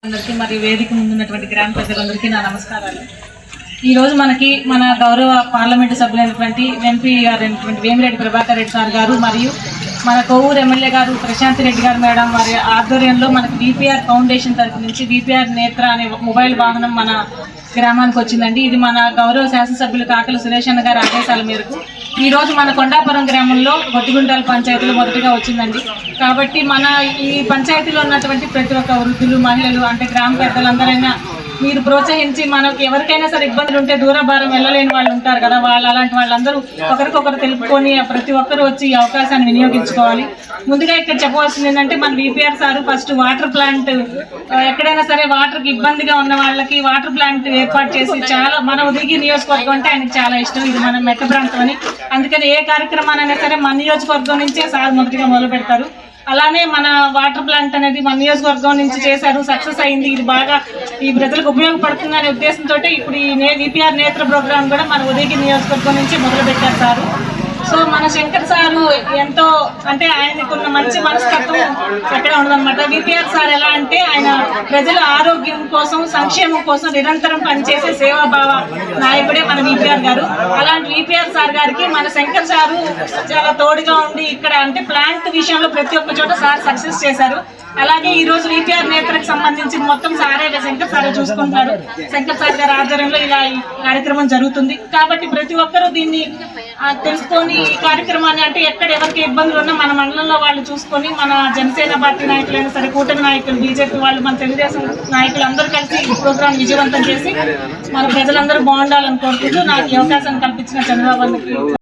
అందరికీ మరియు వేదిక ముందున్నటువంటి గ్రామ ప్రజలందరికీ నా నమస్కారాలు. ఈరోజు మనకి మన గౌరవ పార్లమెంటు సభ్యులైనటువంటి ఎంపీ గారు వేమిరెడ్డి ప్రభాకర్ రెడ్డి సార్ గారు మరియు మన కొవ్వూరు ఎమ్మెల్యే గారు ప్రశాంత్ రెడ్డి గారు మేడం వారి ఆధ్వర్యంలో మనకి విపిఆర్ ఫౌండేషన్ తరఫు నుంచి విపిఆర్ నేత్ర అనే మొబైల్ వాహనం మన గ్రామానికి వచ్చిందండి. ఇది మన గౌరవ శాసనసభ్యులు కాకల సురేష్ అన్న గారి ఆదేశాల మేరకు ఈరోజు మన కొండాపురం గ్రామంలో గొట్టిగుంటాల పంచాయతీలో మొదటిగా వచ్చిందండి. కాబట్టి మన ఈ పంచాయతీలో ఉన్నటువంటి ప్రతి ఒక్క వృద్ధులు, మహిళలు అంటే గ్రామ పెద్దలందరైనా మీరు ప్రోత్సహించి మనకు ఎవరికైనా సరే ఇబ్బందులు ఉంటే దూరభారం వెళ్ళలేని వాళ్ళు ఉంటారు కదా, అలాంటి వాళ్ళందరూ ఒకరికొకరు తెలుపుకొని ప్రతి ఒక్కరు వచ్చి ఈ అవకాశాన్ని వినియోగించుకోవాలి. ముందుగా ఇక్కడ చెప్పవలసింది ఏంటంటే మన VPR sir first water plant ఎక్కడైనా సరే వాటర్కి ఇబ్బందిగా ఉన్న వాళ్ళకి వాటర్ ప్లాంట్ ఏర్పాటు చేసి చాలా మన ఉదయగిరి నియోజకవర్గం అంటే ఆయనకు చాలా ఇష్టం. ఇది మన మెట్ట ప్రాంతం అని, అందుకని ఏ కార్యక్రమానైనా సరే మన నియోజకవర్గం నుంచే సార్ మొదటిగా మొదలు పెడతారు. అలానే మన వాటర్ ప్లాంట్ అనేది మన నియోజకవర్గం నుంచి చేశారు, సక్సెస్ అయింది. ఇది బాగా ఈ ప్రజలకు ఉపయోగపడుతుందనే ఉద్దేశంతో ఇప్పుడు ఈ విపిఆర్ నేత్ర ప్రోగ్రామ్ కూడా మన ఉదయగిరి నియోజకవర్గం నుంచి మొదలు పెట్టారు సారు. సో మన శంకర్ సారు ఎంతో అంటే ఆయనకున్న మంచి మనస్తత్వం ఎక్కడ ఉండదన్నమాట. విపిఆర్ సార్ ఎలా అంటే ఆయన ప్రజల ఆరోగ్యం కోసం, సంక్షేమం కోసం నిరంతరం పనిచేసే సేవాభావ నాయకుడే మన విపిఆర్ గారు. అలాంటి విపిఆర్ సార్ గారికి మన శంకర్ సారు చాలా తోడుగా ఉండి ఇక్కడ అంటే ప్లాంట్ విషయంలో ప్రతి ఒక్క చోట సార్ సక్సెస్ చేశారు. అలాగే ఈ రోజు విపిఆర్ నేత్రకు సంబంధించి మొత్తం సారే శంకర్ సారే చూసుకుంటున్నారు. శంకర్ సార్ గారి ఆధ్వర్యంలో ఇలా ఈ కార్యక్రమం జరుగుతుంది. కాబట్టి ప్రతి ఒక్కరూ దీన్ని తెలుసుకొని ఈ కార్యక్రమాన్ని అంటే ఎక్కడ ఎవరికి ఇబ్బందులు ఉన్నా మన మండలంలో వాళ్ళు చూసుకొని మన జనసేన పార్టీ నాయకులైనా సరే, కూటమి నాయకులు, బీజేపీ వాళ్ళు, మన తెలుగుదేశం నాయకులు అందరూ కలిసి ఈ ప్రోగ్రాం విజయవంతం చేసి మన ప్రజలందరూ బాగుండాలని కోరుకుంటూ నాకు ఈ అవకాశం కల్పించిన చంద్రబాబు